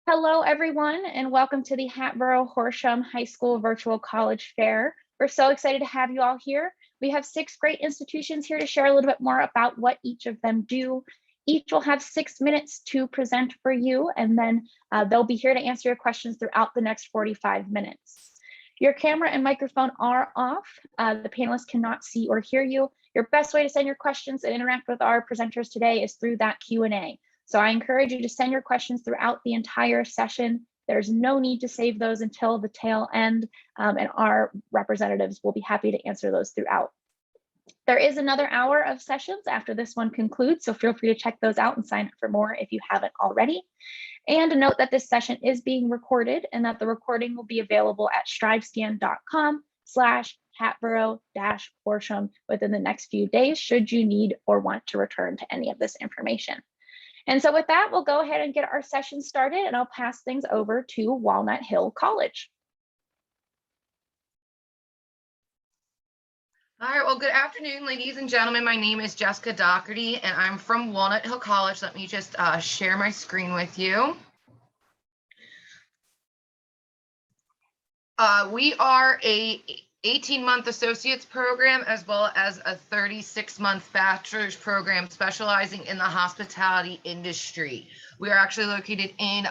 Hello, everyone, and welcome to the Hatboro-Horsham High School Virtual College Fair. We're so excited to have you all here. We have 6 great institutions here to share a little bit more about what each of them do. Each will have 6 minutes to present for you, and then they'll be here to answer your questions throughout the next 45 minutes. Your camera and microphone are off. The panelists cannot see or hear you. Your best way to send your questions and interact with our presenters today is through that Q&A. So I encourage you to send your questions throughout the entire session. There's no need to save those until the tail end, and our representatives will be happy to answer those throughout. There is another hour of sessions after this one concludes, so feel free to check those out and sign up for more if you haven't already. And note that this session is being recorded and that the recording will be available at strivescan.com/Hatboro-Horsham within the next few days, should you need or want to return to any of this information. And so with that, we'll go ahead and get our session started, and I'll pass things over to Walnut Hill College. All right, well, good afternoon, ladies and gentlemen. My name is Jessica Doherty, and I'm from Walnut Hill College. Let me just share my screen with you. We are a 18-month associate's program as well as a 36-month bachelor's program specializing in the hospitality industry. We are actually located in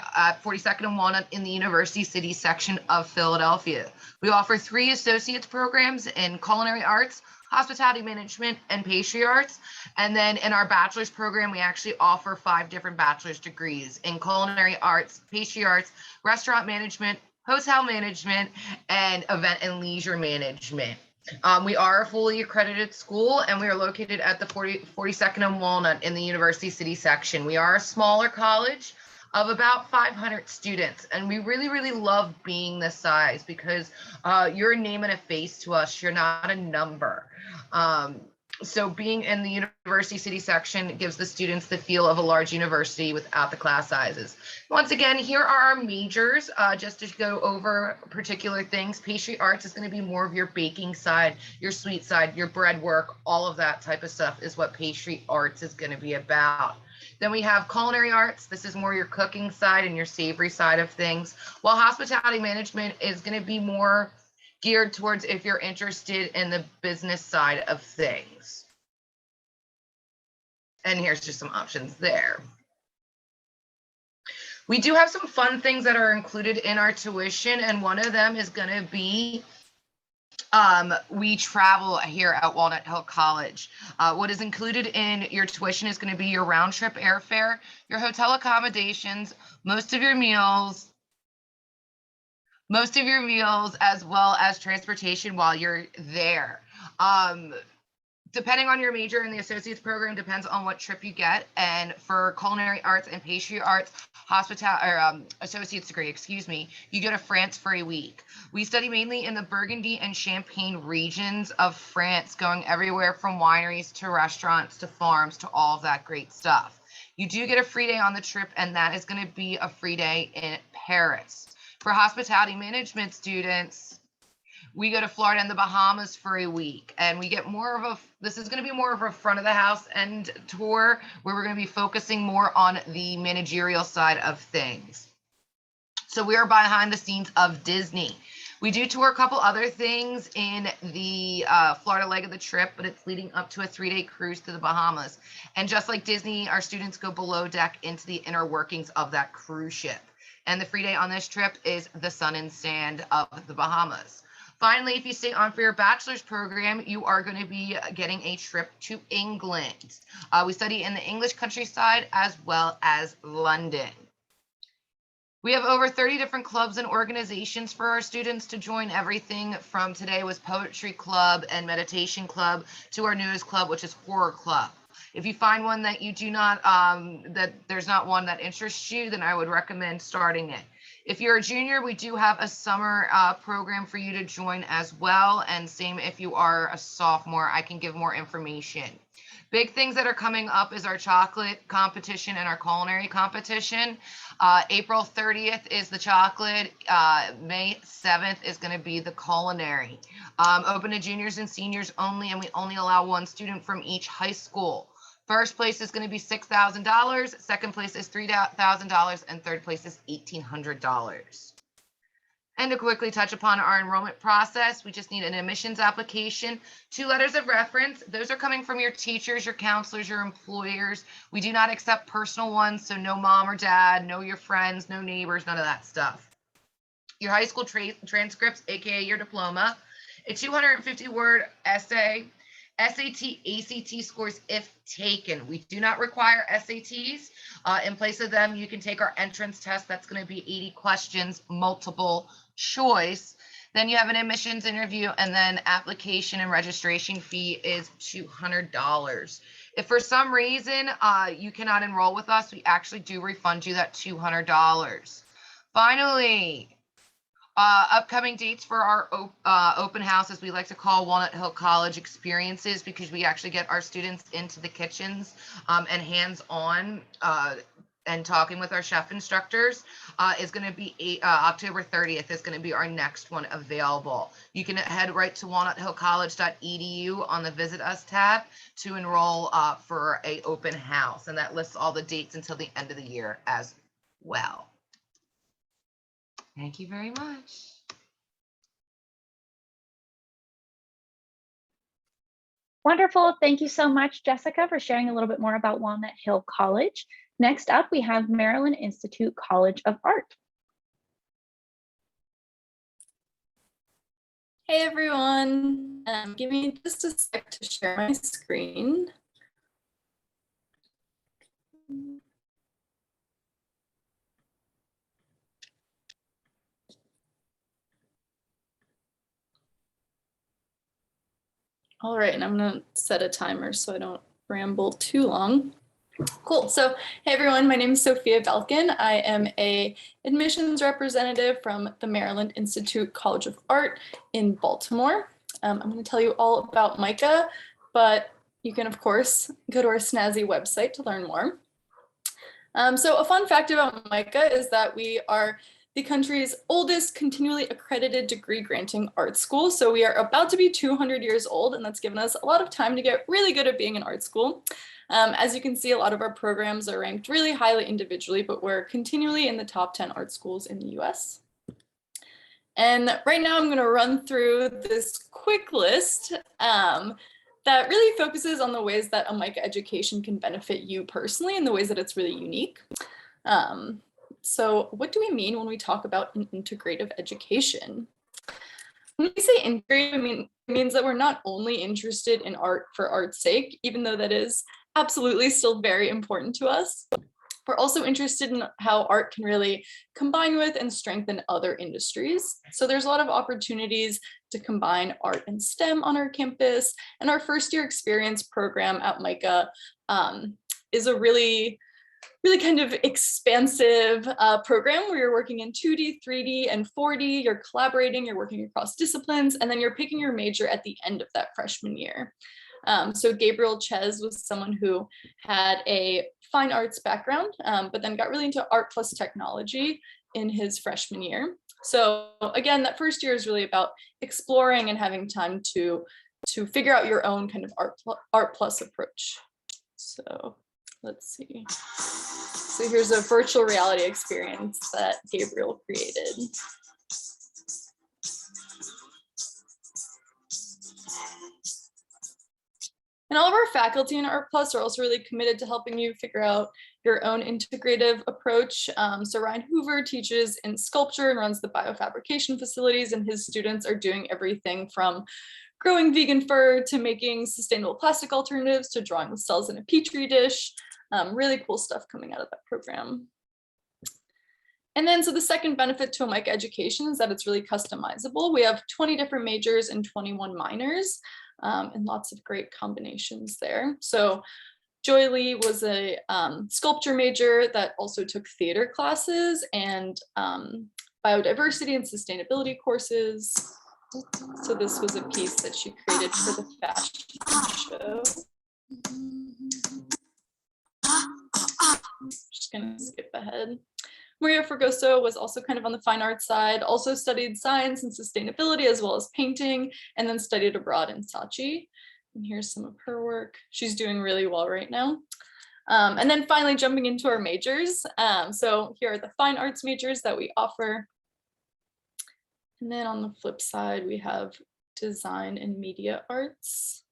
42nd and Walnut in the University City section of Philadelphia. We offer 3 associate's programs in culinary arts, hospitality management, and pastry arts. And then in our bachelor's program, we actually offer 5 different bachelor's degrees in culinary arts, pastry arts, restaurant management, hotel management, and event and leisure management. We are a fully accredited school, and we are located at the 42nd and Walnut in the University City section. We are a smaller college of about 500 students, and we really, really love being this size because you're a name and a face to us. You're not a number. So being in the University City section gives the students the feel of a large university without the class sizes. Once again, here are our majors, just to go over particular things. Pastry arts is going to be more of your baking side, your sweet side, your bread work, all of that type of stuff is what pastry arts is going to be about. Then we have culinary arts. This is more your cooking side and your savory side of things, while hospitality management is going to be more geared towards if you're interested in the business side of things. And here's just some options there. We do have some fun things that are included in our tuition, and one of them is going to be we travel here at Walnut Hill College. What is included in your tuition is going to be your round trip airfare, your hotel accommodations, most of your meals, as well as transportation while you're there. Depending on your major in the associate's program depends on what trip you get. And for culinary arts and pastry arts, associate's degree, you go to France for a week. We study mainly in the Burgundy and Champagne regions of France, going everywhere from wineries to restaurants to farms to all of that great stuff. You do get a free day on the trip, and that is going to be a free day in Paris. For hospitality management students, we go to Florida and the Bahamas for a week, and we get this is going to be more of a front of the house end tour where we're going to be focusing more on the managerial side of things. So we are behind the scenes of Disney. We do tour a couple other things in the Florida leg of the trip, but it's leading up to a 3-day cruise to the Bahamas. And just like Disney, our students go below deck into the inner workings of that cruise ship. And the free day on this trip is the sun and sand of the Bahamas. Finally, if you stay on for your bachelor's program, you are going to be getting a trip to England. We study in the English countryside as well as London. We have over 30 different clubs and organizations for our students to join. Everything from today was Poetry Club and Meditation Club to our newest club, which is Horror Club. If you find one that you do not, that there's not one that interests you, then I would recommend starting it. If you're a junior, we do have a summer program for you to join as well. And same if you are a sophomore, I can give more information. Big things that are coming up is our chocolate competition and our culinary competition. April 30th is the chocolate. May 7th is going to be the culinary. Open to juniors and seniors only, and we only allow 1 student from each high school. First place is going to be $6,000. Second place is $3,000. And third place is $1,800. And to quickly touch upon our enrollment process, we just need an admissions application, 2 letters of reference. Those are coming from your teachers, your counselors, your employers. We do not accept personal ones, so no mom or dad, no your friends, no neighbors, none of that stuff. Your high school transcripts, aka your diploma, a 250-word essay, SAT, ACT scores if taken. We do not require SATs. In place of them, you can take our entrance test. That's going to be 80 questions, multiple choice. Then you have an admissions interview, and then application and registration fee is $200. If for some reason you cannot enroll with us, we actually do refund you that $200. Finally, upcoming dates for our open house, as we like to call Walnut Hill College experiences, because we actually get our students into the kitchens and hands-on and talking with our chef instructors, is going to be October 30th is going to be our next one available. You can head right to walnuthillcollege.edu on the Visit Us tab to enroll for a open house, and that lists all the dates until the end of the year as well. Thank you very much. Wonderful. Thank you so much, Jessica, for sharing a little bit more about Walnut Hill College. Next up, we have Maryland Institute College of Art. Hey everyone, give me just a sec to share my screen. All right, and I'm gonna set a timer so I don't ramble too long. Cool, so hey everyone, my name is Sophia Belkin. I am a admissions representative from the Maryland Institute College of Art in Baltimore. I'm gonna tell you all about MICA, but you can of course go to our snazzy website to learn more. So a fun fact about MICA is that we are the country's oldest continually accredited degree granting art school. So we are about to be 200 years old, and that's given us a lot of time to get really good at being an art school. As you can see, a lot of our programs are ranked really highly individually, but we're continually in the top 10 art schools in the US. And right now I'm going to run through this quick list that really focuses on the ways that a MICA education can benefit you personally and the ways that it's really unique. So what do we mean when we talk about an integrative education? When we say integrative, it means that we're not only interested in art for art's sake, even though that is absolutely still very important to us. We're also interested in how art can really combine with and strengthen other industries. So there's a lot of opportunities to combine art and STEM on our campus. And our first year experience program at MICA is a really kind of expansive program where you're working in 2D, 3D, and 4D. You're collaborating, you're working across disciplines, and then you're picking your major at the end of that freshman year. So Gabriel Ches was someone who had a fine arts background, but then got really into art plus technology in his freshman year. So again, that first year is really about exploring and having time to figure out your own kind of art plus approach. So let's see. So here's a virtual reality experience that Gabriel created. And all of our faculty in Art Plus are also really committed to helping you figure out your own integrative approach. So Ryan Hoover teaches in sculpture and runs the biofabrication facilities, and his students are doing everything from growing vegan fur to making sustainable plastic alternatives to drawing with cells in a petri dish. Really cool stuff coming out of that program. And then, so the second benefit to a MICA education is that it's really customizable. We have 20 different majors and 21 minors, and lots of great combinations there. So Joy Lee was a sculpture major that also took theater classes and biodiversity and sustainability courses. So this was a piece that she created for the fashion show. Just gonna skip ahead. Maria Fregoso was also kind of on the fine arts side, also studied science and sustainability as well as painting, and then studied abroad in Saatchi. And here's some of her work. She's doing really well right now. And then finally jumping into our majors. So here are the fine arts majors that we offer. And then on the flip side, we have design and media arts.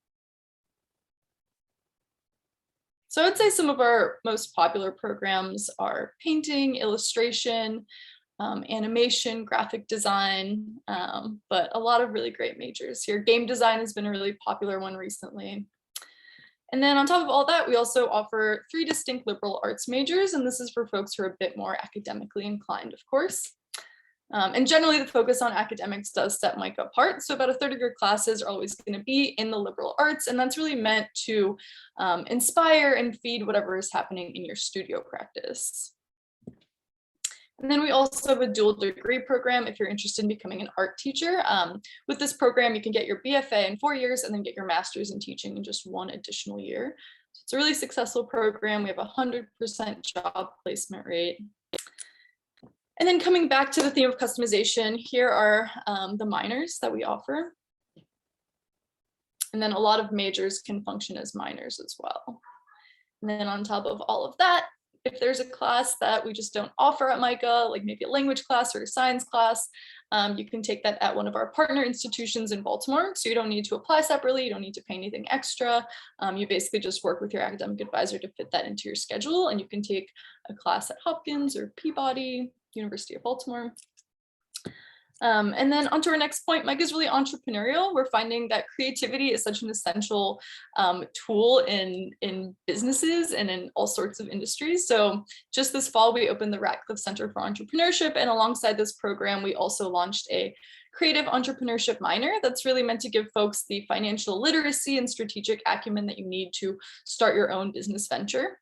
So I'd say some of our most popular programs are painting, illustration, animation, graphic design, but a lot of really great majors here. Game design has been a really popular one recently. And then on top of all that, we also offer 3 distinct liberal arts majors, and this is for folks who are a bit more academically inclined, of course. And generally the focus on academics does set MICA apart. So about a third of your classes are always going to be in the liberal arts, and that's really meant to inspire and feed whatever is happening in your studio practice. And then we also have a dual degree program if you're interested in becoming an art teacher. With this program, you can get your BFA in 4 years and then get your master's in teaching in just 1 additional year. So it's a really successful program. We have a 100% job placement rate. And then coming back to the theme of customization, here are the minors that we offer. And then a lot of majors can function as minors as well. And then on top of all of that, if there's a class that we just don't offer at MICA, like maybe a language class or a science class, you can take that at one of our partner institutions in Baltimore. So you don't need to apply separately, you don't need to pay anything extra. You basically just work with your academic advisor to fit that into your schedule, and you can take a class at Hopkins or Peabody, University of Baltimore. And then onto our next point, MICA is really entrepreneurial. We're finding that creativity is such an essential tool in businesses and in all sorts of industries. So just this fall, we opened the Ratcliffe Center for Entrepreneurship. And alongside this program, we also launched a creative entrepreneurship minor that's really meant to give folks the financial literacy and strategic acumen that you need to start your own business venture.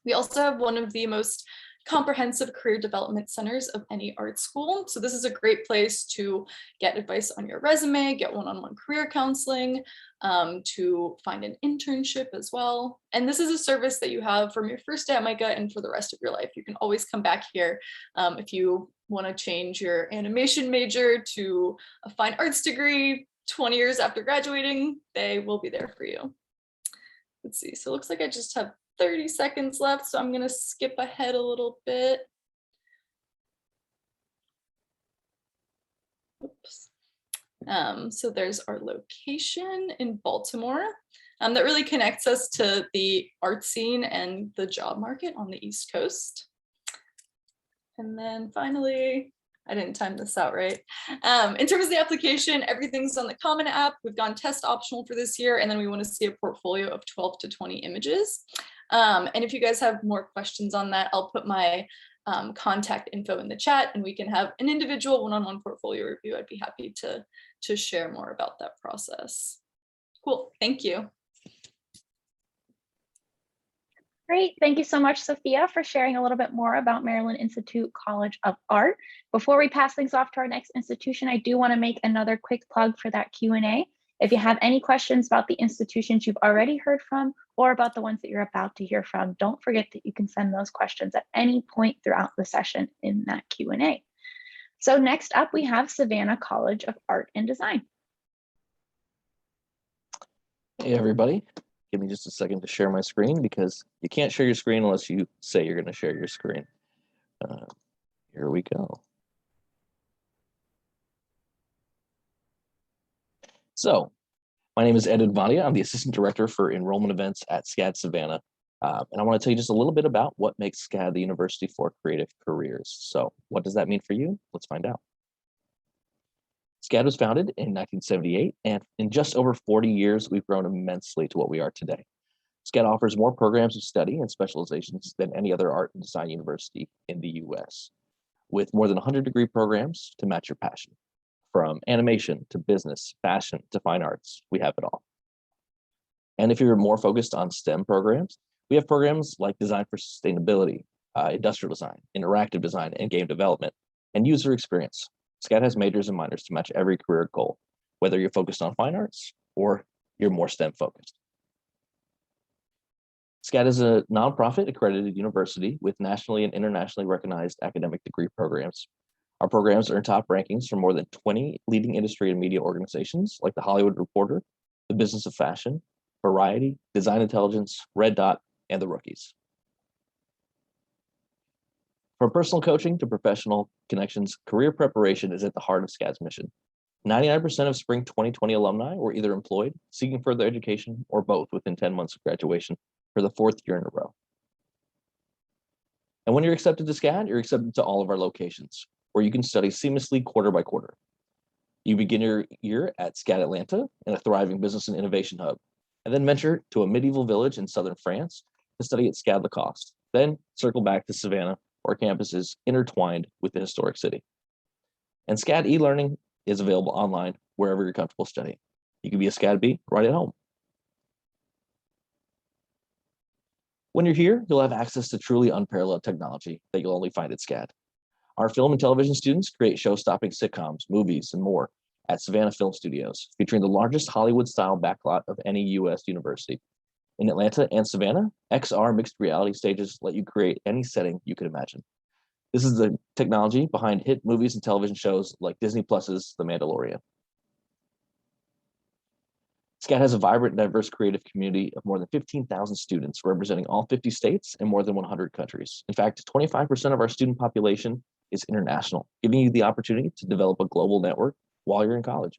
We also have one of the most comprehensive career development centers of any art school. So this is a great place to get advice on your resume, get one-on-one career counseling, to find an internship as well. And this is a service that you have from your first day at MICA and for the rest of your life. You can always come back here if you want to change your animation major to a fine arts degree 20 years after graduating, they will be there for you. Let's see, so it looks like I just have 30 seconds left, so I'm going to skip ahead a little bit. Oops. So there's our location in Baltimore that really connects us to the art scene and the job market on the East Coast. And then finally, I didn't time this out right. In terms of the application, everything's on the Common App. We've gone test optional for this year, and then we want to see a portfolio of 12 to 20 images. And if you guys have more questions on that, I'll put my contact info in the chat, and we can have an individual one-on-one portfolio review. I'd be happy to share more about that process. Cool, thank you. Great. Thank you so much, Sophia, for sharing a little bit more about Maryland Institute College of Art. Before we pass things off to our next institution, I do want to make another quick plug for that Q&A. If you have any questions about the institutions you've already heard from or about the ones that you're about to hear from, don't forget that you can send those questions at any point throughout the session in that Q&A. So next up, we have Savannah College of Art and Design. Hey, everybody. Give me just a second to share my screen, because you can't share your screen unless you say you're going to share your screen. Here we go. So my name is Ed Advandia. I'm the Assistant Director for Enrollment Events at SCAD Savannah. And I want to tell you just a little bit about what makes SCAD the University for Creative Careers. So what does that mean for you? Let's find out. SCAD was founded in 1978, and in just over 40 years, we've grown immensely to what we are today. SCAD offers more programs of study and specializations than any other art and design university in the US, with more than 100 degree programs to match your passion. From animation to business, fashion to fine arts, we have it all. And if you're more focused on STEM programs, we have programs like Design for Sustainability, Industrial Design, Interactive Design, and Game Development, and User Experience. SCAD has majors and minors to match every career goal, whether you're focused on fine arts or you're more STEM focused. SCAD is a nonprofit accredited university with nationally and internationally recognized academic degree programs. Our programs earn top rankings from more than 20 leading industry and media organizations like The Hollywood Reporter, the business of fashion, variety, design intelligence, red dot, and the rookies. From personal coaching to professional connections, career preparation is at the heart of SCAD's mission. 99% of spring 2020 alumni were either employed, seeking further education, or both within 10 months of graduation for the 4th year in a row. And when you're accepted to SCAD, you're accepted to all of our locations, where you can study seamlessly quarter by quarter. You begin your year at SCAD Atlanta, in a thriving business and innovation hub, and then venture to a medieval village in southern France to study at SCAD Lacoste, then circle back to Savannah, where campus is intertwined with the historic city. And SCAD e-learning is available online wherever you're comfortable studying. You can be a SCAD B right at home. When you're here, you'll have access to truly unparalleled technology that you'll only find at SCAD. Our film and television students create show-stopping sitcoms, movies, and more at Savannah Film Studios, featuring the largest Hollywood-style backlot of any U.S. university. In Atlanta and Savannah, XR mixed reality stages let you create any setting you could imagine. This is the technology behind hit movies and television shows like Disney Plus's The Mandalorian. SCAD has a vibrant, diverse creative community of more than 15,000 students representing all 50 states and more than 100 countries. In fact, 25% of our student population is international, giving you the opportunity to develop a global network while you're in college.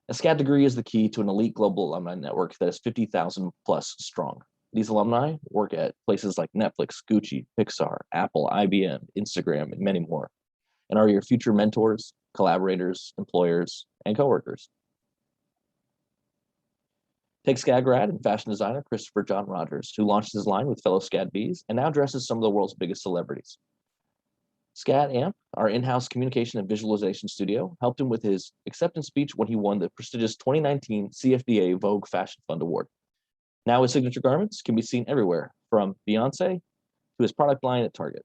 A SCAD degree is the key to an elite global alumni network that is 50,000 plus strong. These alumni work at places like Netflix, Gucci, Pixar, Apple, IBM, Instagram, and many more, and are your future mentors, collaborators, employers, and coworkers. Take SCAD grad and fashion designer Christopher John Rogers, who launched his line with fellow SCAD Bs and now dresses some of the world's biggest celebrities. SCAD AMP, our in-house communication and visualization studio, helped him with his acceptance speech when he won the prestigious 2019 CFDA Vogue Fashion Fund Award. Now his signature garments can be seen everywhere, from Beyonce to his product line at Target.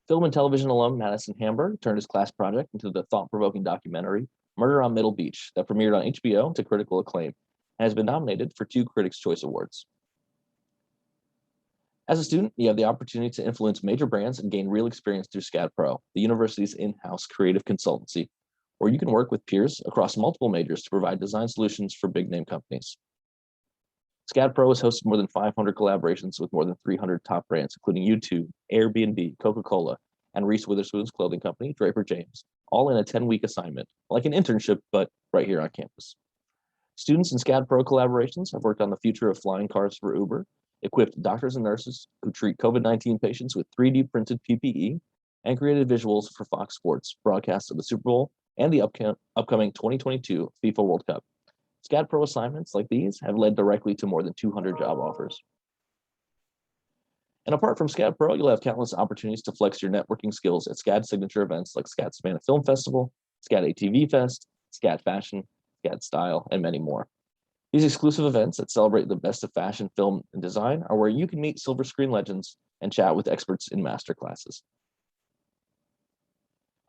Film and television alum Madison Hamburg turned his class project into the thought-provoking documentary Murder on Middle Beach that premiered on HBO to critical acclaim and has been nominated for 2 Critics' Choice Awards. As a student, you have the opportunity to influence major brands and gain real experience through SCAD Pro, the university's in-house creative consultancy, where you can work with peers across multiple majors to provide design solutions for big-name companies. SCAD Pro has hosted more than 500 collaborations with more than 300 top brands, including YouTube, Airbnb, Coca-Cola, and Reese Witherspoon's clothing company, Draper James, all in a 10-week assignment, like an internship, but right here on campus. Students in SCAD Pro collaborations have worked on the future of flying cars for Uber, equipped doctors and nurses who treat COVID-19 patients with 3D printed PPE, and created visuals for Fox Sports broadcasts of the Super Bowl and the upcoming 2022 FIFA World Cup. SCAD Pro assignments like these have led directly to more than 200 job offers. And apart from SCAD Pro, you'll have countless opportunities to flex your networking skills at SCAD signature events like SCAD Savannah Film Festival, SCAD ATV Fest, SCAD Fashion, SCAD Style, and many more. These exclusive events that celebrate the best of fashion, film, and design are where you can meet silver screen legends and chat with experts in master classes.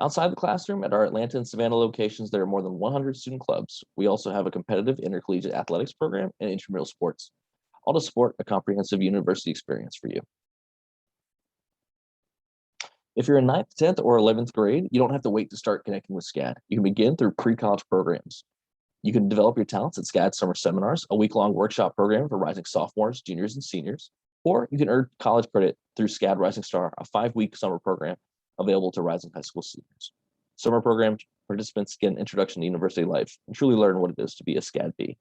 Outside the classroom, at our Atlanta and Savannah locations, there are more than 100 student clubs. We also have a competitive intercollegiate athletics program and intramural sports, all to support a comprehensive university experience for you. If you're in 9th, 10th, or 11th grade, you don't have to wait to start connecting with SCAD. You can begin through pre-college programs. You can develop your talents at SCAD Summer Seminars, a week-long workshop program for rising sophomores, juniors, and seniors, or you can earn college credit through SCAD Rising Star, a 5-week summer program available to rising high school seniors. Summer program participants get an introduction to university life and truly learn what it is to be a SCAD B.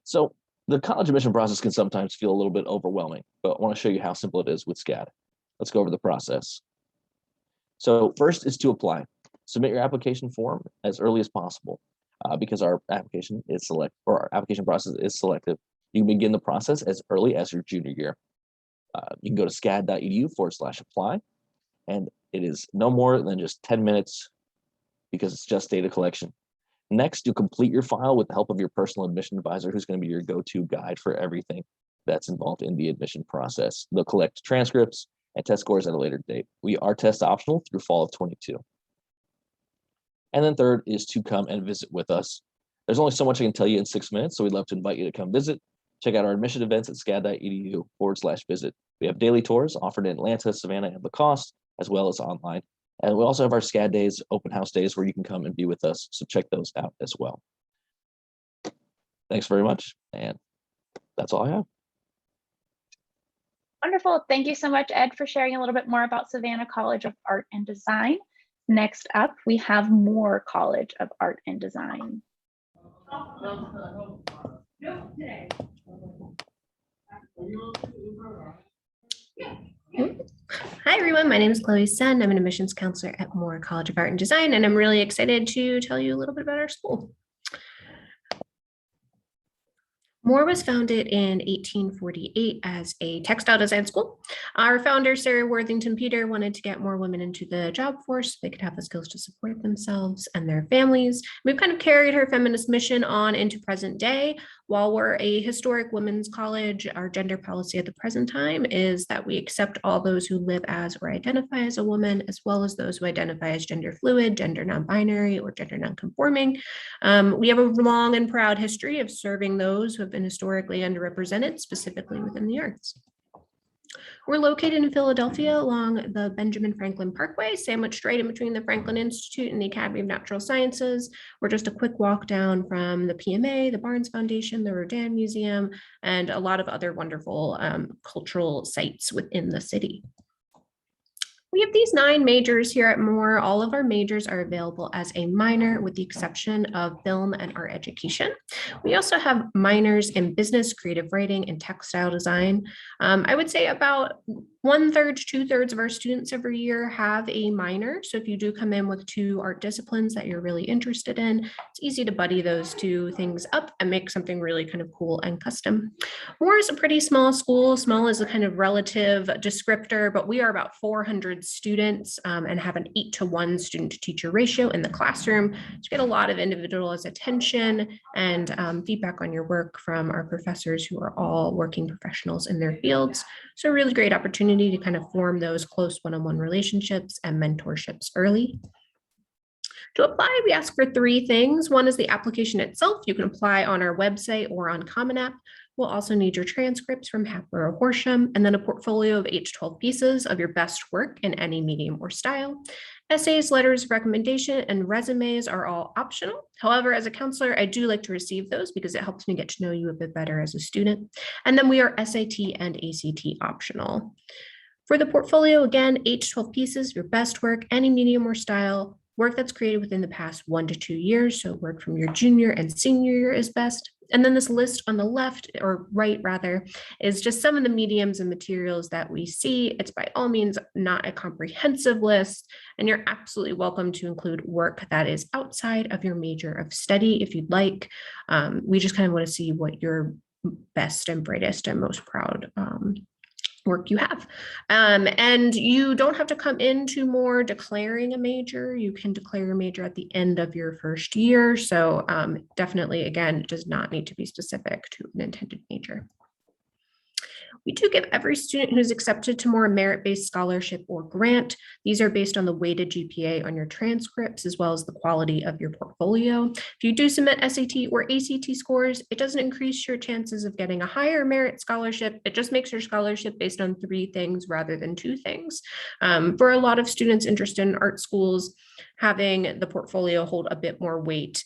So the college admission process can sometimes feel a little bit overwhelming, but I want to show you how simple it is with SCAD. Let's go over the process. So first is to apply. Submit your application form as early as possible because our application process is selective. You can begin the process as early as your junior year. You can go to scad.edu/apply, and it is no more than just 10 minutes because it's just data collection. Next, you complete your file with the help of your personal admission advisor, who's going to be your go-to guide for everything that's involved in the admission process. They'll collect transcripts and test scores at a later date. We are test optional through fall of 22. And then third is to come and visit with us. There's only so much I can tell you in 6 minutes, so we'd love to invite you to come visit. Check out our admission events at scad.edu/visit. We have daily tours offered in Atlanta, Savannah, and Lacoste, as well as online. And we also have our SCAD days, open house days, where you can come and be with us. So check those out as well. Thanks very much. And that's all I have. Wonderful. Thank you so much, Ed, for sharing a little bit more about Savannah College of Art and Design. Next up, we have Moore College of Art and Design. Hi, everyone. My name is Chloe Sen. I'm an admissions counselor at Moore College of Art and Design, and I'm really excited to tell you a little bit about our school. Moore was founded in 1848 as a textile design school. Our founder, Sarah Worthington Peter, wanted to get more women into the job force so they could have the skills to support themselves and their families. We've kind of carried her feminist mission on into present day. While we're a historic women's college, our gender policy at the present time is that we accept all those who live as or identify as a woman, as well as those who identify as gender fluid, gender non-binary, or gender non-conforming. We have a long and proud history of serving those who have been historically underrepresented, specifically within the arts. We're located in Philadelphia along the Benjamin Franklin Parkway, sandwiched right in between the Franklin Institute and the Academy of Natural Sciences. We're just a quick walk down from the PMA, the Barnes Foundation, the Rodin Museum, and a lot of other wonderful cultural sites within the city. We have these 9 majors here at Moore. All of our majors are available as a minor with the exception of film and art education. We also have minors in business, creative writing, and textile design. I would say about 1/3 to 2/3 of our students every year have a minor. So if you do come in with 2 art disciplines that you're really interested in, it's easy to buddy those 2 things up and make something really kind of cool and custom. Moore is a pretty small school. Small is a kind of relative descriptor, but we are about 400 students and have an 8-to-1 student-to-teacher ratio in the classroom. So you get a lot of individualized attention and feedback on your work from our professors who are all working professionals in their fields. So a really great opportunity to kind of form those close one-on-one relationships and mentorships early. To apply, we ask for 3 things. One is the application itself. You can apply on our website or on Common App. We'll also need your transcripts from Hatboro-Horsham, and then a portfolio of 8 to 12 pieces of your best work in any medium or style. Essays, letters of recommendation, and resumes are all optional. However, as a counselor, I do like to receive those because it helps me get to know you a bit better as a student. And then we are SAT and ACT optional. For the portfolio, again, 8 to 12 pieces, your best work, any medium or style, work that's created within the past 1 to 2 years. So work from your junior and senior year is best. And then this list on the left, or right rather, is just some of the mediums and materials that we see. It's by all means not a comprehensive list, and you're absolutely welcome to include work that is outside of your major of study if you'd like. We just kind of want to see what your best and brightest and most proud work you have. And you don't have to come into Moore declaring a major. You can declare your major at the end of your first year. So definitely, again, it does not need to be specific to an intended major. We do give every student who's accepted to Moore a merit-based scholarship or grant. These are based on the weighted GPA on your transcripts, as well as the quality of your portfolio. If you do submit SAT or ACT scores, it doesn't increase your chances of getting a higher merit scholarship. It just makes your scholarship based on 3 things rather than 2 things. For a lot of students interested in art schools, having the portfolio hold a bit more weight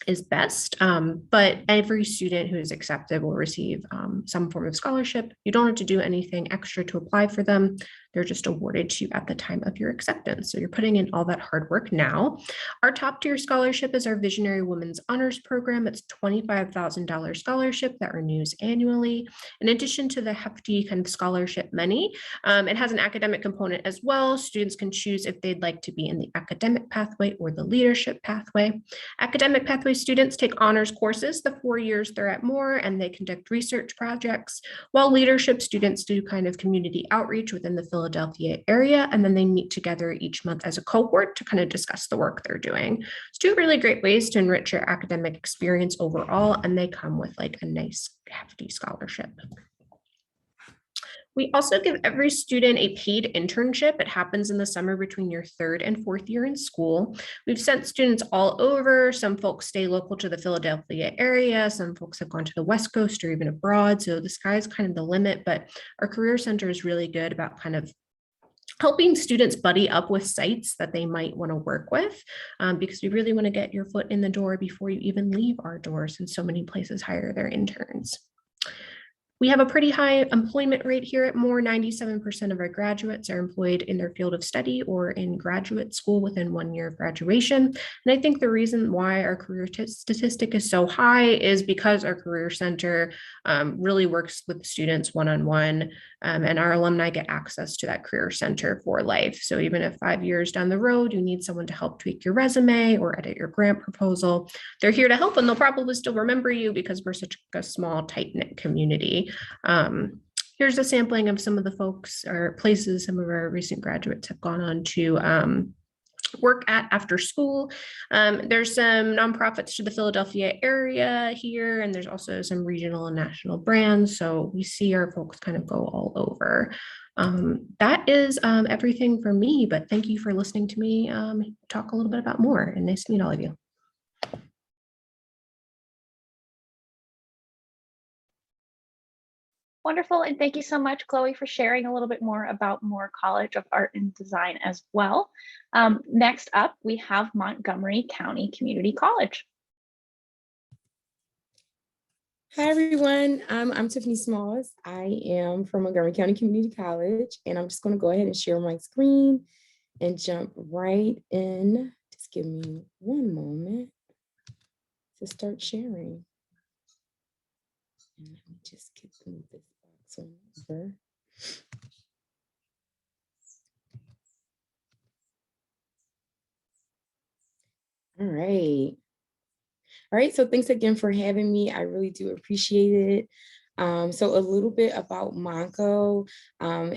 is best, but every student who is accepted will receive some form of scholarship. You don't have to do anything extra to apply for them. They're just awarded to you at the time of your acceptance. So you're putting in all that hard work now. Our top tier scholarship is our Visionary Women's Honors Program. It's $25,000 scholarship that renews annually. In addition to the hefty kind of scholarship money, it has an academic component as well. Students can choose if they'd like to be in the academic pathway or the leadership pathway. Academic pathway students take honors courses the 4 years they're at Moore, and they conduct research projects, while leadership students do kind of community outreach within the Philadelphia area, and then they meet together each month as a cohort to kind of discuss the work they're doing. It's 2 really great ways to enrich your academic experience overall, and they come with like a nice hefty scholarship. We also give every student a paid internship. It happens in the summer between your 3rd and 4th year in school. We've sent students all over. Some folks stay local to the Philadelphia area. Some folks have gone to the West Coast or even abroad. So the sky's kind of the limit, but our Career Center is really good about kind of helping students buddy up with sites that they might want to work with, because we really want to get your foot in the door before you even leave our doors, and so many places hire their interns. We have a pretty high employment rate here at Moore. 97% of our graduates are employed in their field of study or in graduate school within 1 year of graduation. And I think the reason why our career statistic is so high is because our Career Center really works with students one-on-one, and our alumni get access to that Career Center for life. So even if 5 years down the road, you need someone to help tweak your resume or edit your grant proposal, they're here to help, and they'll probably still remember you because we're such a small, tight-knit community. Here's a sampling of some of the folks or places some of our recent graduates have gone on to work at after school. There's some nonprofits to the Philadelphia area here, and there's also some regional and national brands. So we see our folks kind of go all over. That is everything from me, but thank you for listening to me talk a little bit about more, and nice to meet all of you. Wonderful, and thank you so much, Chloe, for sharing a little bit more about Moore College of Art and Design as well. Next up, we have Montgomery County Community College. Hi, everyone. I'm Tiffany Smalls. I am from Montgomery County Community College, and I'm just going to go ahead and share my screen and jump right in. Just give me one moment to start sharing. And let me just get through this box on over. All right. All right, so thanks again for having me. I really do appreciate it. So a little bit about Monco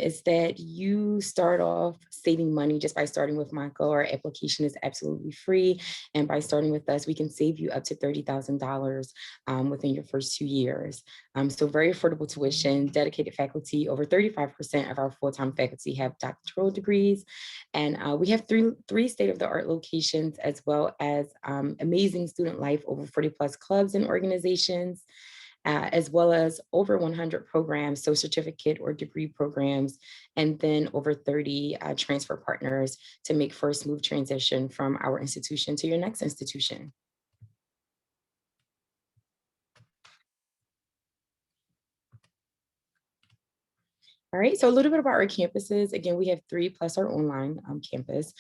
is that you start off saving money just by starting with Monco. Our application is absolutely free. And by starting with us, we can save you up to $30,000 within your first 2 years. So very affordable tuition, dedicated faculty. Over 35% of our full-time faculty have doctoral degrees. And we have three state-of-the-art locations, as well as amazing student life, over 40 plus clubs and organizations. As well as over 100 programs, so certificate or degree programs, and then over 30 transfer partners to make for a smooth transition from our institution to your next institution. All right, so a little bit about our campuses. Again, we have 3 plus our online campus.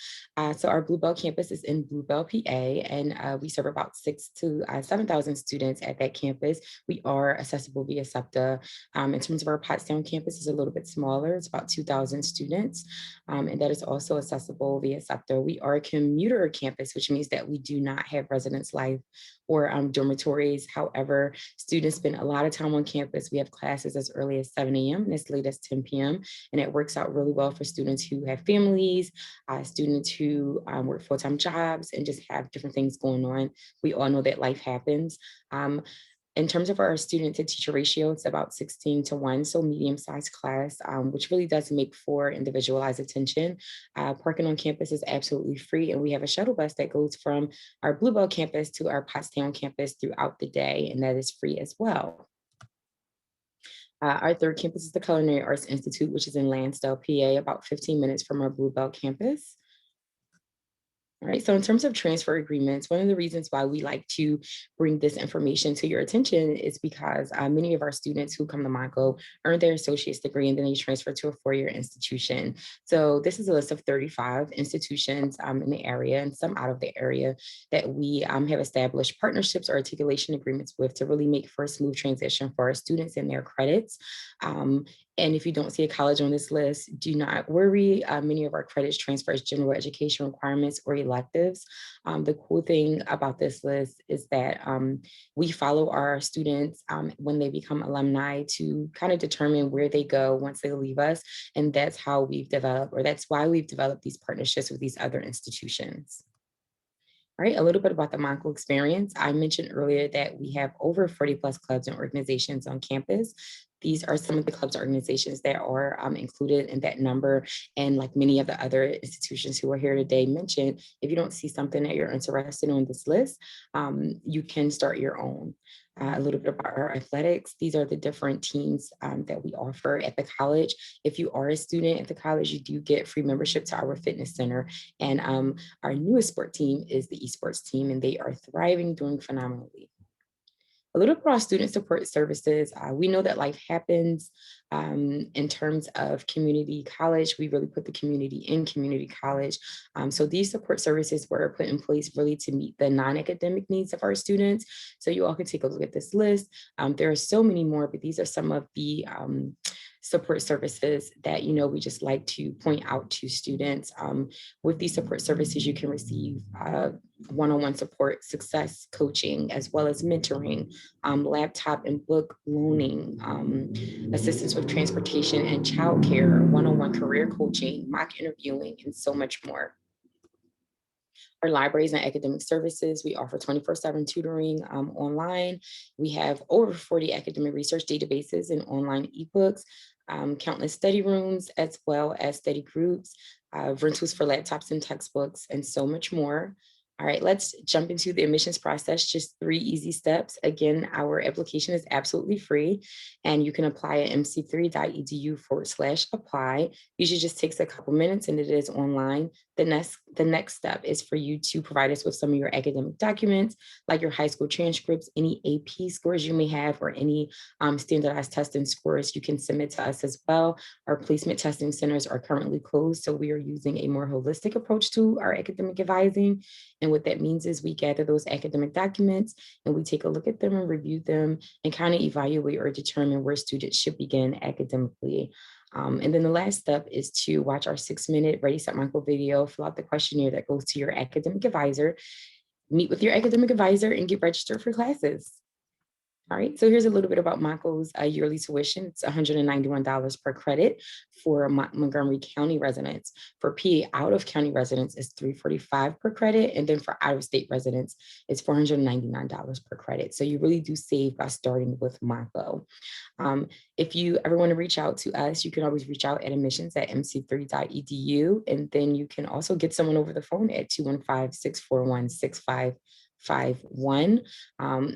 So our Bluebell campus is in Bluebell, PA, and we serve about 6,000 to 7,000 students at that campus. We are accessible via SEPTA. In terms of our Pottstown campus, is a little bit smaller. It's about 2,000 students, and that is also accessible via SEPTA. We are a commuter campus, which means that we do not have residence life or dormitories. However, students spend a lot of time on campus. We have classes as early as 7 a.m. and as late as 10 p.m. And it works out really well for students who have families, students who work full-time jobs and just have different things going on. We all know that life happens. In terms of our student to teacher ratio, it's about 16:1, so medium-sized class, which really does make for individualized attention. Parking on campus is absolutely free, and we have a shuttle bus that goes from our Bluebell campus to our Pottstown campus throughout the day, and that is free as well. Our third campus is the Culinary Arts Institute, which is in Lansdale, PA, about 15 minutes from our Bluebell campus. All right, so in terms of transfer agreements, one of the reasons why we like to bring this information to your attention is because many of our students who come to Monco earn their associate's degree and then they transfer to a 4-year institution. So this is a list of 35 institutions in the area and some out of the area that we have established partnerships or articulation agreements with to really make for a smooth transition for our students and their credits. And if you don't see a college on this list, do not worry. Many of our credits transfer as general education requirements or electives. The cool thing about this list is that we follow our students when they become alumni to kind of determine where they go once they leave us. And that's how we've developed, or that's why we've developed these partnerships with these other institutions. All right, a little bit about the Monco experience. I mentioned earlier that we have over 40 plus clubs and organizations on campus. These are some of the clubs or organizations that are included in that number. And like many of the other institutions who are here today mentioned, if you don't see something that you're interested in on this list, you can start your own. A little bit about our athletics. These are the different teams that we offer at the college. If you are a student at the college, you do get free membership to our fitness center. And our newest sport team is the esports team, and they are thriving, doing phenomenally. A little bit about student support services. We know that life happens in terms of community college. We really put the community in community college. So these support services were put in place really to meet the non-academic needs of our students. So you all can take a look at this list. There are so many more, but these are some of the support services that, we just like to point out to students. With these support services, you can receive one-on-one support, success coaching, as well as mentoring, laptop and book loaning, assistance with transportation and childcare, one-on-one career coaching, mock interviewing, and so much more. Our libraries and academic services, we offer 24/7 tutoring online. We have over 40 academic research databases and online ebooks, countless study rooms, as well as study groups, rentals for laptops and textbooks, and so much more. All right, let's jump into the admissions process. Just 3 easy steps. Again, our application is absolutely free, and you can apply at mc3.edu/apply. Usually just takes a couple minutes, and it is online. The next step is for you to provide us with some of your academic documents, like your high school transcripts, any AP scores you may have, or any standardized testing scores you can submit to us as well. Our placement testing centers are currently closed, so we are using a more holistic approach to our academic advising. And what that means is we gather those academic documents and we take a look at them and review them and kind of evaluate or determine where students should begin academically. And then the last step is to watch our 6-minute Ready, Set, Michael video, fill out the questionnaire that goes to your academic advisor, meet with your academic advisor, and get registered for classes. All right, so here's a little bit about Monco's yearly tuition. It's $191 per credit for Montgomery County residents. For PA out of county residents, it's $345 per credit. And then for out of state residents, it's $499 per credit. So you really do save by starting with Monco. If you ever want to reach out to us, you can always reach out at admissions@mc3.edu. And then you can also get someone over the phone at 215-641-6551.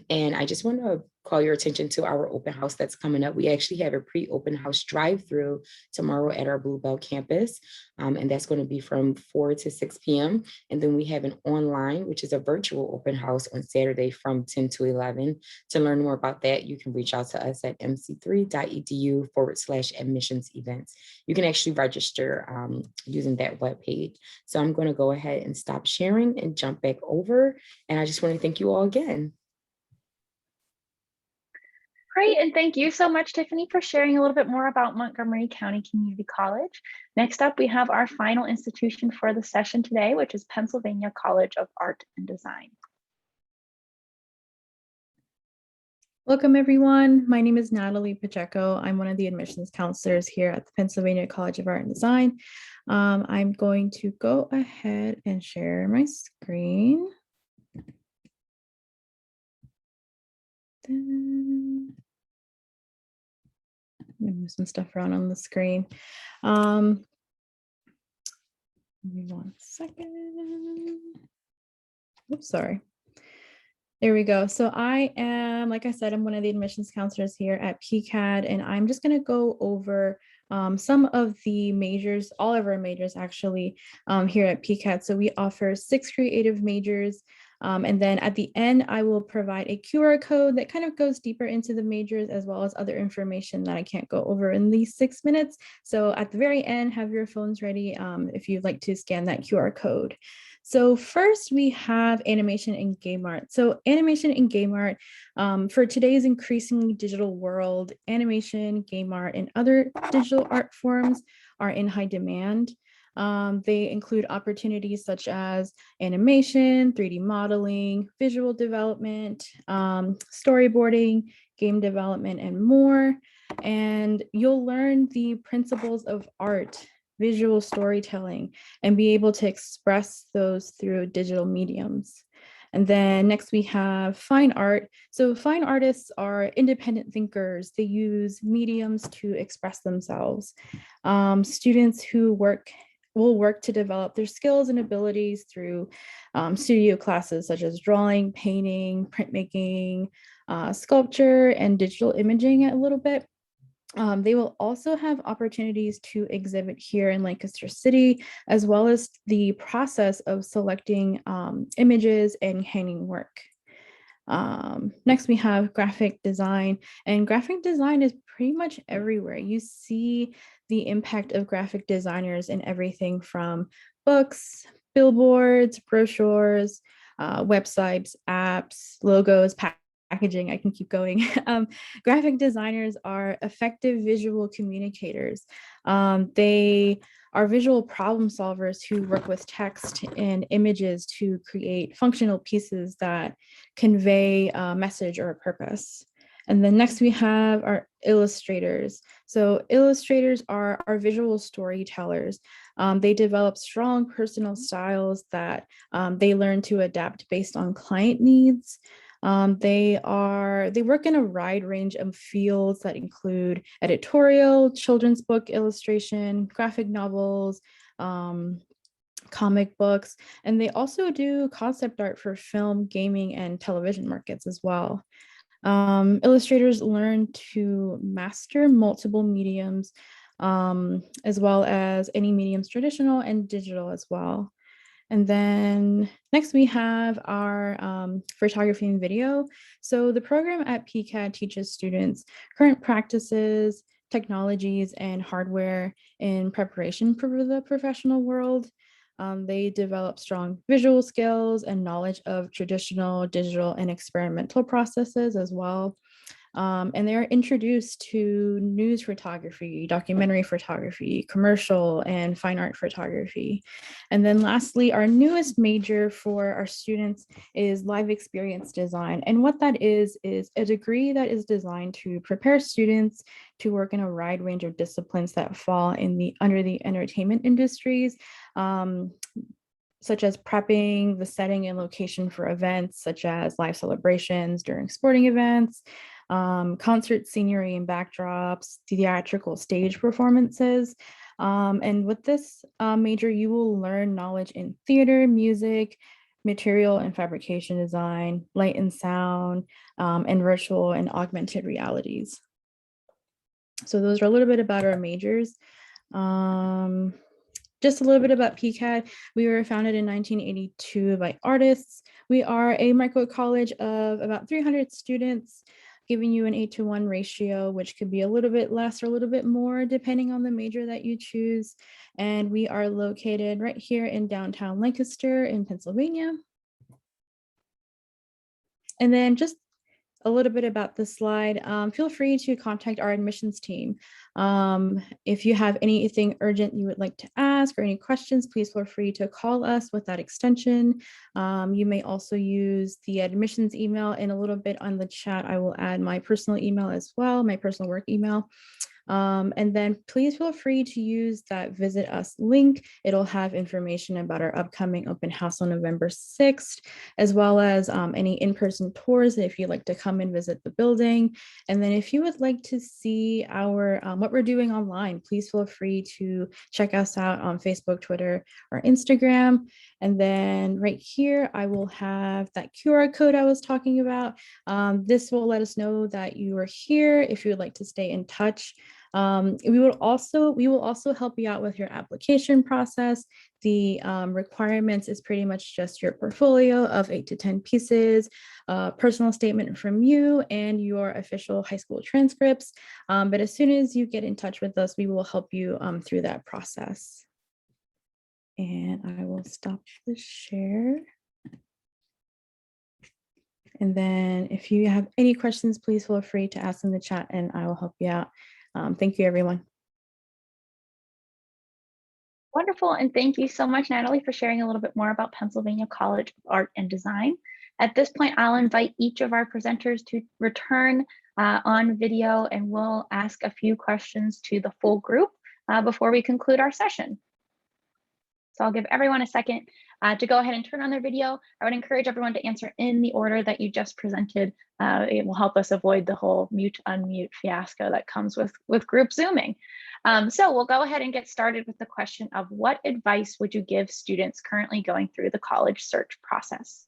And I just want to call your attention to our open house that's coming up. We actually have a pre-open house drive-through tomorrow at our Bluebell campus. And that's going to be from 4 to 6 p.m. And then we have an online, which is a virtual open house on Saturday from 10 to 11. To learn more about that, you can reach out to us at mc3.edu/admissions events. You can actually register using that webpage. So I'm going to go ahead and stop sharing and jump back over. And I just want to thank you all again. Great, and thank you so much, Tiffany, for sharing a little bit more about Montgomery County Community College. Next up, we have our final institution for the session today, which is Pennsylvania College of Art and Design. Welcome, everyone. My name is Natalie Pacheco. I'm one of the admissions counselors here at the Pennsylvania College of Art and Design. I'm going to go ahead and share my screen. I'm gonna move some stuff around on the screen. Give me 1 second. Oops, sorry. There we go. So I am, like I said, I'm one of the admissions counselors here at PCAD, and I'm just going to go over some of the majors, all of our majors actually here at PCAD. So we offer 6 creative majors. And then at the end, I will provide a QR code that kind of goes deeper into the majors as well as other information that I can't go over in these 6 minutes. So at the very end, have your phones ready if you'd like to scan that QR code. So first we have animation and game art. So animation and game art, for today's increasingly digital world, animation, game art, and other digital art forms are in high demand. They include opportunities such as animation, 3D modeling, visual development, storyboarding, game development, and more. And you'll learn the principles of art, visual storytelling, and be able to express those through digital mediums. And then next we have fine art. So fine artists are independent thinkers. They use mediums to express themselves. Students who will work to develop their skills and abilities through studio classes such as drawing, painting, printmaking, sculpture, and digital imaging a little bit. They will also have opportunities to exhibit here in Lancaster City, as well as the process of selecting images and hanging work. Next, we have graphic design, and graphic design is pretty much everywhere. You see the impact of graphic designers in everything from books, billboards, brochures, websites, apps, logos, packaging. I can keep going. Graphic designers are effective visual communicators. They are visual problem solvers who work with text and images to create functional pieces that convey a message or a purpose. And then next we have our illustrators. So illustrators are our visual storytellers. They develop strong personal styles that they learn to adapt based on client needs. They work in a wide range of fields that include editorial, children's book illustration, graphic novels, comic books, and they also do concept art for film, gaming, and television markets as well. Illustrators learn to master multiple mediums, as well as any mediums, traditional and digital as well. And then next we have our photography and video. So the program at PCAD teaches students current practices, technologies, and hardware in preparation for the professional world. They develop strong visual skills and knowledge of traditional, digital, and experimental processes as well. And they're introduced to news photography, documentary photography, commercial, and fine art photography. And then lastly, our newest major for our students is live experience design. And what that is a degree that is designed to prepare students to work in a wide range of disciplines that fall under the entertainment industries, such as prepping the setting and location for events, such as live celebrations during sporting events, concert scenery and backdrops, theatrical stage performances. And with this major, you will learn knowledge in theater, music, material and fabrication design, light and sound, and virtual and augmented realities. So those are a little bit about our majors. Just a little bit about PCAD. We were founded in 1982 by artists. We are a micro college of about 300 students, giving you an 8-to-1 ratio, which could be a little bit less or a little bit more depending on the major that you choose. And we are located right here in downtown Lancaster in Pennsylvania. And then just a little bit about this slide. Feel free to contact our admissions team. If you have anything urgent you would like to ask or any questions, please feel free to call us with that extension. You may also use the admissions email. In a little bit on the chat, I will add my personal email as well, my personal work email. And then please feel free to use that Visit Us link. It'll have information about our upcoming open house on November 6th, as well as any in-person tours if you'd like to come and visit the building. And then if you would like to see our what we're doing online, please feel free to check us out on Facebook, Twitter, or Instagram. And then right here, I will have that QR code I was talking about. This will let us know that you are here if you would like to stay in touch. We will also help you out with your application process. The requirements is pretty much just your portfolio of 8 to 10 pieces, personal statement from you, and your official high school transcripts. But as soon as you get in touch with us, we will help you through that process. And I will stop the share. And then if you have any questions, please feel free to ask in the chat and I will help you out. Thank you, everyone. Wonderful. And thank you so much, Natalie, for sharing a little bit more about Pennsylvania College of Art and Design. At this point, I'll invite each of our presenters to return on video and we'll ask a few questions to the full group before we conclude our session. So I'll give everyone a second. to go ahead and turn on their video. I would encourage everyone to answer in the order that you just presented. It will help us avoid the whole mute unmute fiasco that comes with group Zooming. So we'll go ahead and get started with the question of what advice would you give students currently going through the college search process?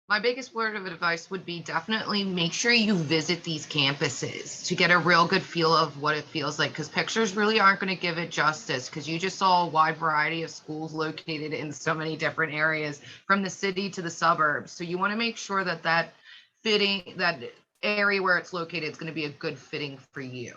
My biggest word of advice would be definitely make sure you visit these campuses to get a real good feel of what it feels like, because pictures really aren't going to give it justice, because you just saw a wide variety of schools located in so many different areas from the city to the suburbs. So you want to make sure that that area where it's located is going to be a good fitting for you.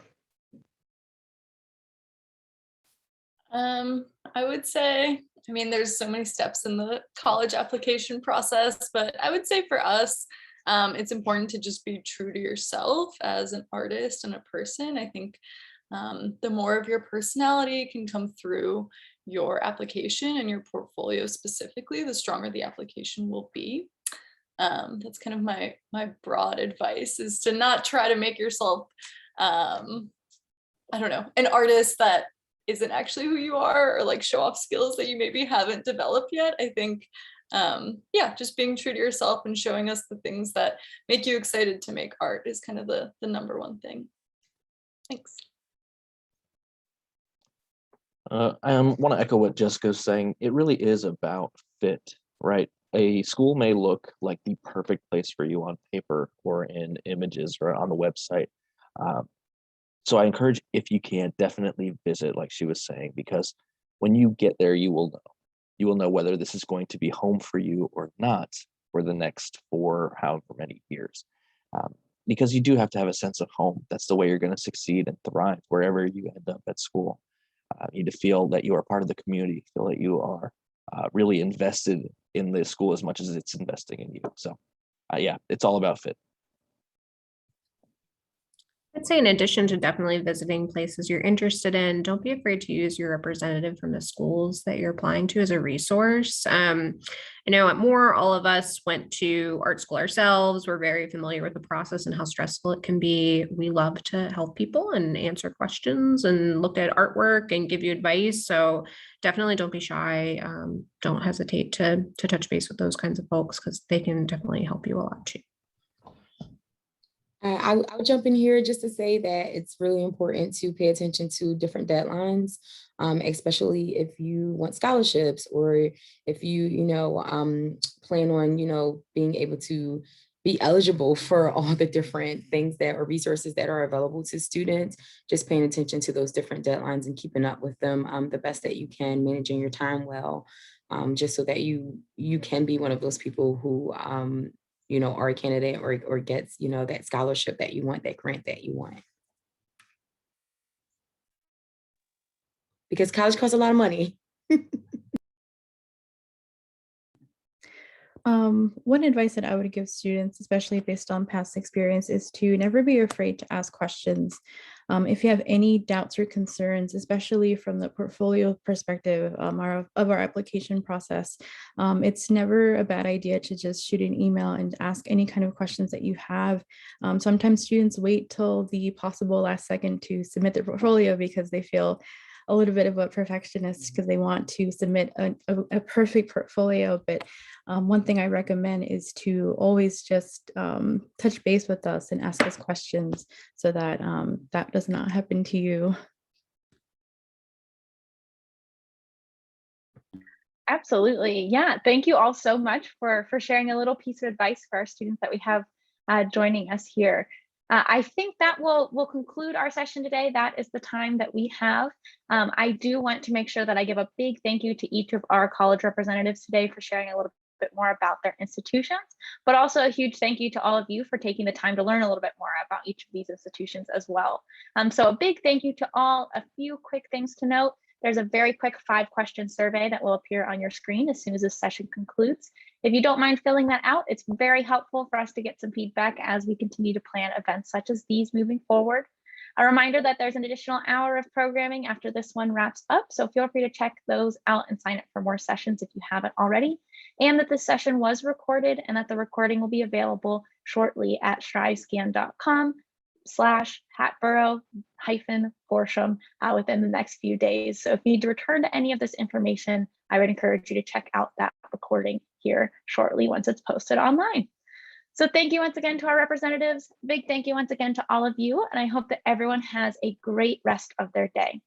I would say, I mean, there's so many steps in the college application process, but I would say for us, it's important to just be true to yourself as an artist and a person. I think the more of your personality can come through your application and your portfolio specifically, the stronger the application will be. That's kind of my broad advice, is to not try to make yourself, I don't know, an artist that isn't actually who you are, or like show off skills that you maybe haven't developed yet. I think, yeah, just being true to yourself and showing us the things that make you excited to make art is kind of the number one thing. Thanks. I want to echo what Jessica's saying. It really is about fit, right? A school may look like the perfect place for you on paper or in images or on the website. So I encourage, if you can, definitely visit, like she was saying, because when you get there, you will know. You will know whether this is going to be home for you or not for the next however many years. Because you do have to have a sense of home. That's the way you're going to succeed and thrive wherever you end up at school. You need to feel that you are part of the community, feel that you are really invested in the school as much as it's investing in you. So yeah, it's all about fit. I'd say in addition to definitely visiting places you're interested in, don't be afraid to use your representative from the schools that you're applying to as a resource. I know at Moore, all of us went to art school ourselves. We're very familiar with the process and how stressful it can be. We love to help people and answer questions and look at artwork and give you advice. So definitely don't be shy. Don't hesitate to touch base with those kinds of folks, because they can definitely help you a lot too. I'll jump in here just to say that it's really important to pay attention to different deadlines, especially if you want scholarships, or if you plan on, being able to be eligible for all the different things that or resources that are available to students. Just paying attention to those different deadlines and keeping up with them the best that you can, managing your time well, just so that you can be one of those people who are a candidate or gets, that scholarship that you want, that grant that you want. Because college costs a lot of money. One advice that I would give students, especially based on past experience, is to never be afraid to ask questions. If you have any doubts or concerns, especially from the portfolio perspective of our application process, it's never a bad idea to just shoot an email and ask any kind of questions that you have. Sometimes students wait till the possible last second to submit their portfolio because they feel a little bit of a perfectionist because they want to submit a perfect portfolio. But one thing I recommend is to always just touch base with us and ask us questions so that that does not happen to you. Absolutely. Yeah. Thank you all so much for sharing a little piece of advice for our students that we have joining us here. I think that will conclude our session today. That is the time that we have. I do want to make sure that I give a big thank you to each of our college representatives today for sharing a little bit more about their institutions, but also a huge thank you to all of you for taking the time to learn a little bit more about each of these institutions as well. So a big thank you to all. A few quick things to note. There's a very quick 5-question survey that will appear on your screen as soon as this session concludes. If you don't mind filling that out, it's very helpful for us to get some feedback as we continue to plan events such as these moving forward. A reminder that there's an additional hour of programming after this one wraps up, so feel free to check those out and sign up for more sessions if you haven't already, and that this session was recorded and that the recording will be available shortly at strivescan.com. Hatboro-Horsham within the next few days. So if you need to return to any of this information, I would encourage you to check out that recording here shortly once it's posted online. So thank you once again to our representatives. Big thank you once again to all of you. And I hope that everyone has a great rest of their day.